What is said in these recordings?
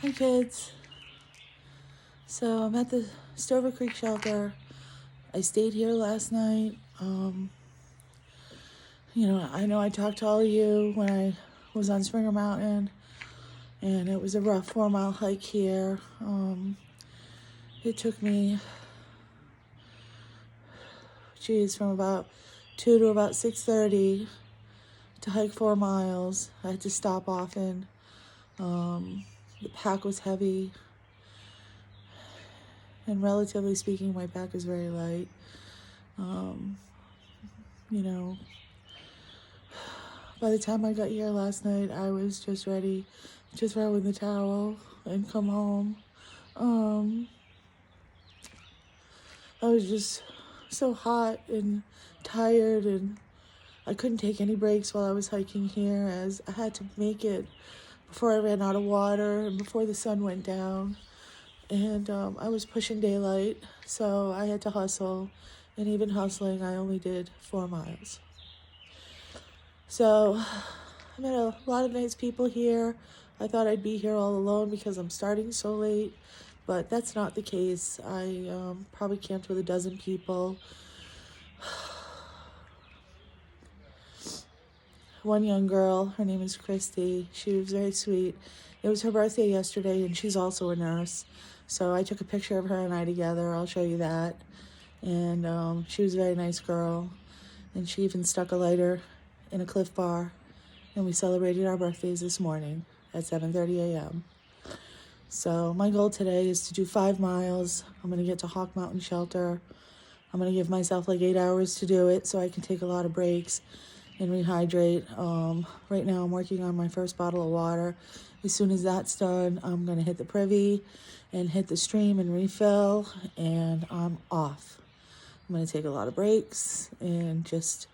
Hi kids. So I'm at the Stover Creek shelter. I stayed here last night. I know I talked to all of you when I was on Springer Mountain, and it was a rough 4-mile hike here. It took me, from about 2 to about 6:30 to hike 4 miles. I had to stop often. The pack was heavy, and relatively speaking, my pack is very light. By the time I got here last night, I was just ready to throw in the towel and come home. I was just so hot and tired, and I couldn't take any breaks while I was hiking here, as I had to make it before I ran out of water and before the sun went down. And I was pushing daylight, so I had to hustle. And even hustling, I only did 4 miles. So I met a lot of nice people here. I thought I'd be here all alone because I'm starting so late, but that's not the case. I probably camped with a dozen people. One young girl, her name is Christy. She was very sweet. It was her birthday yesterday, and she's also a nurse. So I took a picture of her and I together. I'll show you that. And she was a very nice girl. And she even stuck a lighter in a Cliff Bar. And we celebrated our birthdays this morning at 7:30 a.m. So my goal today is to do 5 miles. I'm going to get to Hawk Mountain Shelter. I'm going to give myself like 8 hours to do it so I can take a lot of breaks and rehydrate. Right now I'm working on my first bottle of water. As soon as that's done, I'm going to hit the privy and hit the stream and refill, and I'm off. I'm going to take a lot of breaks and just,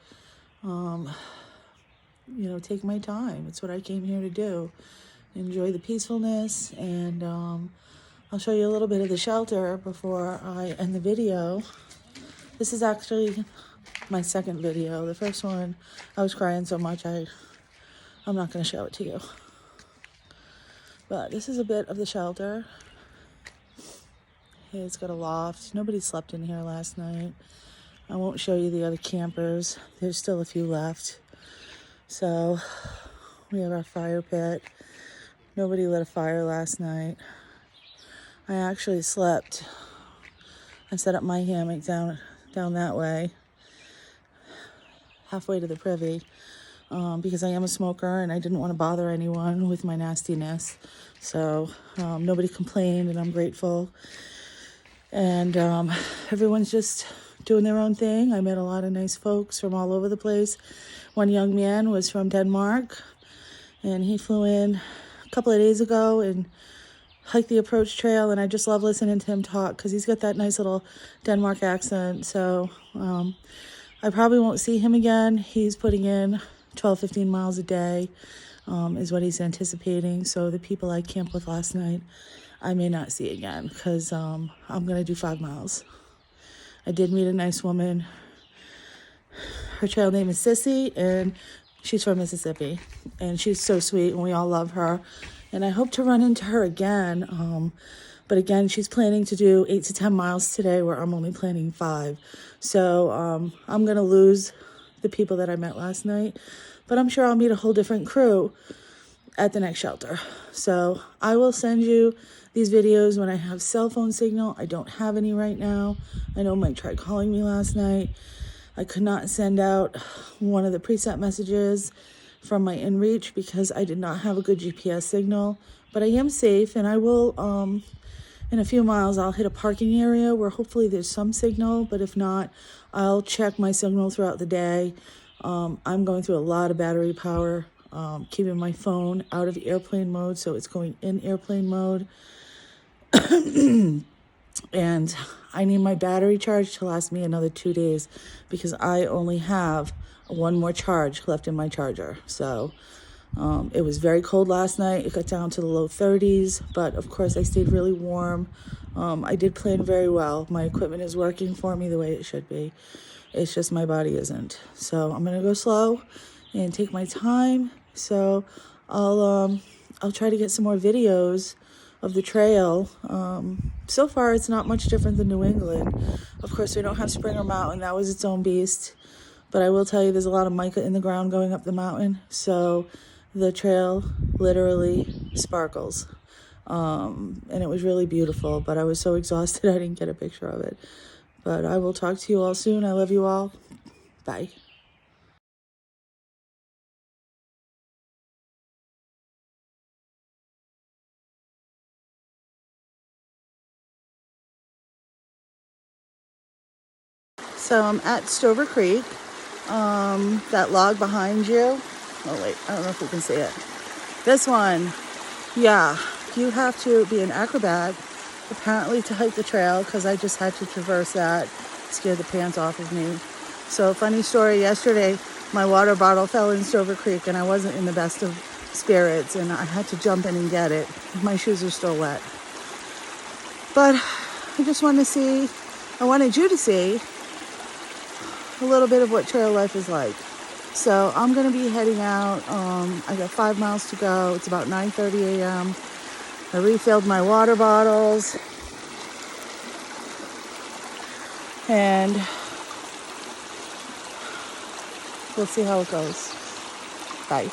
take my time. It's what I came here to do. Enjoy the peacefulness, and I'll show you a little bit of the shelter before I end the video. This is actually my second video. The first one, I was crying so much I'm not going to show it to you. But this is a bit of the shelter. It's got a loft. Nobody slept in here last night. I won't show you the other campers. There's still a few left. So we have our fire pit. Nobody lit a fire last night. I actually slept. I set up my hammock down that way, halfway to the privy, because I am a smoker and I didn't want to bother anyone with my nastiness. So nobody complained, and I'm grateful. And everyone's just doing their own thing. I met a lot of nice folks from all over the place. One young man was from Denmark, and he flew in a couple of days ago and hiked the approach trail, and I just love listening to him talk because he's got that nice little Denmark accent. So I probably won't see him again. He's putting in 12-15 miles a day is what he's anticipating. So the people I camped with last night, I may not see again because I'm going to do 5 miles. I did meet a nice woman. Her trail name is Sissy, and she's from Mississippi. And she's so sweet, and we all love her. And I hope to run into her again. But again, she's planning to do 8 to 10 miles today, where I'm only planning 5. So I'm going to lose the people that I met last night. But I'm sure I'll meet a whole different crew at the next shelter. So I will send you these videos when I have cell phone signal. I don't have any right now. I know Mike tried calling me last night. I could not send out one of the preset messages from my inReach because I did not have a good GPS signal. But I am safe, and I will, in a few miles, I'll hit a parking area where hopefully there's some signal. But if not, I'll check my signal throughout the day. I'm going through a lot of battery power, keeping my phone out of airplane mode, so it's going in airplane mode. And I need my battery charge to last me another 2 days because I only have one more charge left in my charger. So it was very cold last night. It got down to the low 30s, but of course I stayed really warm. I did plan very well. My equipment is working for me the way it should be. It's just my body isn't. So I'm going to go slow and take my time. So I'll try to get some more videos of the trail. So far, it's not much different than New England. Of course, we don't have Springer Mountain. That was its own beast. But I will tell you, there's a lot of mica in the ground going up the mountain. So the trail literally sparkles. And it was really beautiful, but I was so exhausted I didn't get a picture of it. But I will talk to you all soon. I love you all. Bye. So I'm at Stover Creek. That log behind you. Oh wait, I don't know if you can see it. This one. Yeah, you have to be an acrobat apparently to hike the trail, because I just had to traverse that. It scared the pants off of me. So funny story, yesterday my water bottle fell in Stover Creek and I wasn't in the best of spirits and I had to jump in and get it. My shoes are still wet. But I just wanted you to see a little bit of what trail life is like. So I'm going to be heading out. I got 5 miles to go. It's about 9:30 a.m. I refilled my water bottles. And we'll see how it goes. Bye.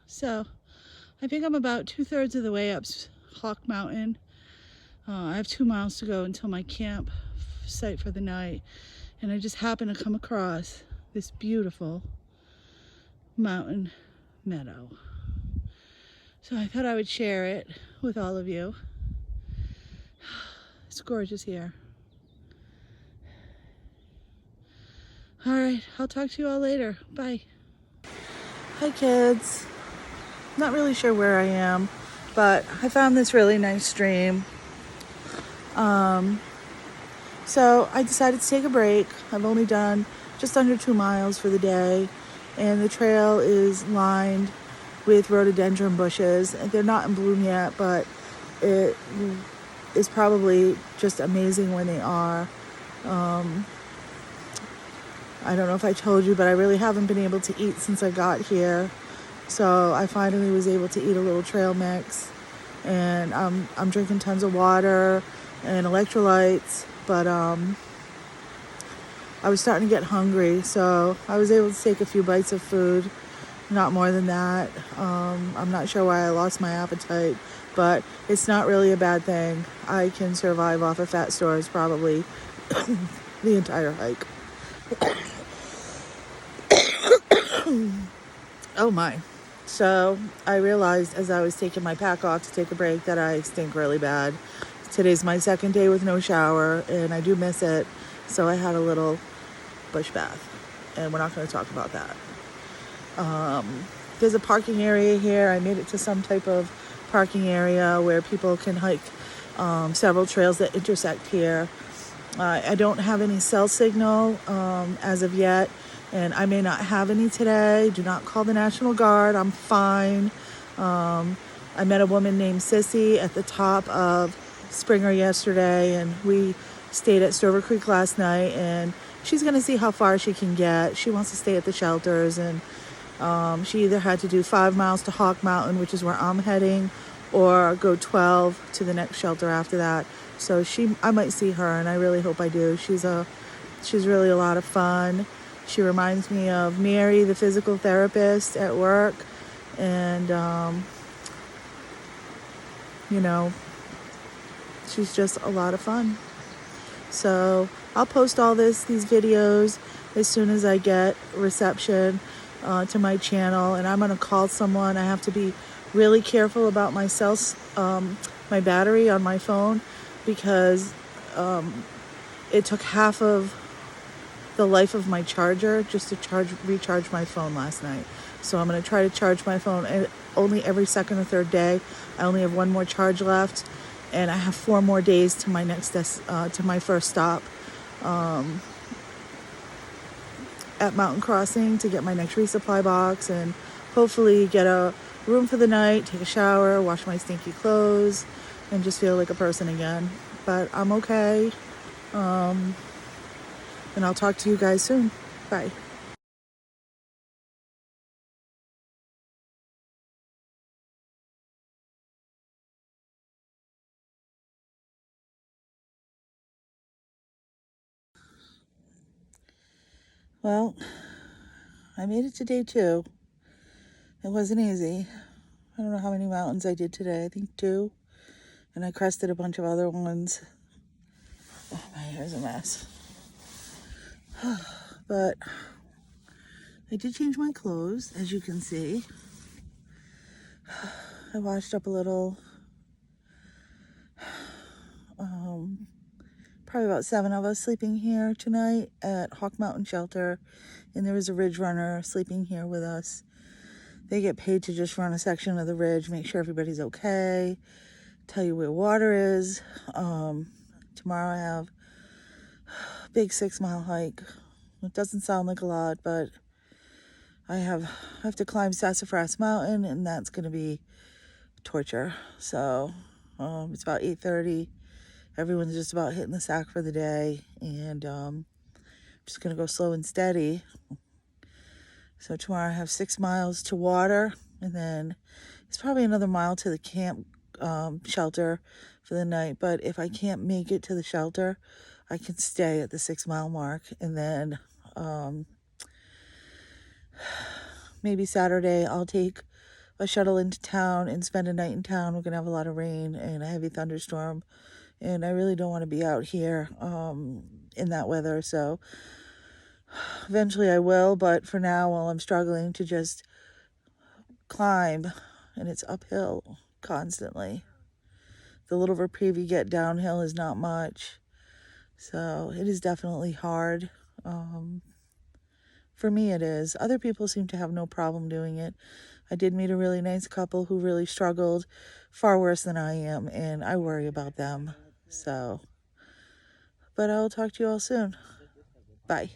So I think I'm about 2/3 of the way up Hawk Mountain. I have 2 miles to go until my camp site for the night. And I just happened to come across this beautiful mountain meadow. So I thought I would share it with all of you. It's gorgeous here. All right, I'll talk to you all later. Bye. Hi kids. Not really sure where I am, but I found this really nice stream. So I decided to take a break. I've only done just under 2 miles for the day, and the trail is lined with rhododendron bushes. They're not in bloom yet, but it is probably just amazing when they are. I don't know if I told you, but I really haven't been able to eat since I got here. So I finally was able to eat a little trail mix, and I'm drinking tons of water and electrolytes, but I was starting to get hungry, so I was able to take a few bites of food, not more than that. I'm not sure why I lost my appetite, but it's not really a bad thing. I can survive off of fat stores probably the entire hike. Oh my. So I realized as I was taking my pack off to take a break that I stink really bad. Today's my second day with no shower, and I do miss it. So I had a little bush bath, and we're not going to talk about that. There's a parking area here. I made it to some type of parking area where people can hike several trails that intersect here. I don't have any cell signal as of yet, and I may not have any today. Do not call the National Guard. I'm fine. I met a woman named Sissy at the top of Springer yesterday, and we stayed at Stover Creek last night, and she's going to see how far she can get. She wants to stay at the shelters, and she either had to do 5 miles to Hawk Mountain, which is where I'm heading, or go 12 to the next shelter after that. So I might see her, and I really hope I do. She's really a lot of fun. She reminds me of Mary, the physical therapist at work, and she's just a lot of fun. So I'll post all these videos as soon as I get reception to my channel, and I'm going to call someone. I have to be really careful about my my battery on my phone, because it took half of the life of my charger just to recharge my phone last night. So I'm going to try to charge my phone only every second or third day. I only have 1 more charge left, and I have 4 more days to my to my first stop at Mountain Crossing to get my next resupply box, and hopefully get a room for the night, take a shower, wash my stinky clothes, and just feel like a person again. But I'm okay. And I'll talk to you guys soon. Bye. Well, I made it to day 2. It wasn't easy. I don't know how many mountains I did today. I think 2. And I crested a bunch of other ones. Oh, my hair's a mess. But I did change my clothes, as you can see. I washed up a little. Probably about 7 of us sleeping here tonight at Hawk Mountain Shelter. And there was a ridge runner sleeping here with us. They get paid to just run a section of the ridge, make sure everybody's okay, tell you where water is. Tomorrow I have a big 6-mile hike. It doesn't sound like a lot, but I have to climb Sassafras Mountain, and that's going to be torture. So it's about 8:30. Everyone's just about hitting the sack for the day, and I'm just going to go slow and steady. So tomorrow I have 6 miles to water, and then it's probably another mile to the camp shelter for the night. But if I can't make it to the shelter, I can stay at the 6-mile mark, and then maybe Saturday I'll take a shuttle into town and spend a night in town. We're gonna have a lot of rain and a heavy thunderstorm, and I really don't want to be out here in that weather. So eventually I will, but for now, while I'm struggling to just climb, and it's uphill constantly, the little reprieve you get downhill is not much. So it is definitely hard. For me it is. Other people seem to have no problem doing it. I did meet a really nice couple who really struggled, far worse than I am, and I worry about them. So, but I'll talk to you all soon. Bye.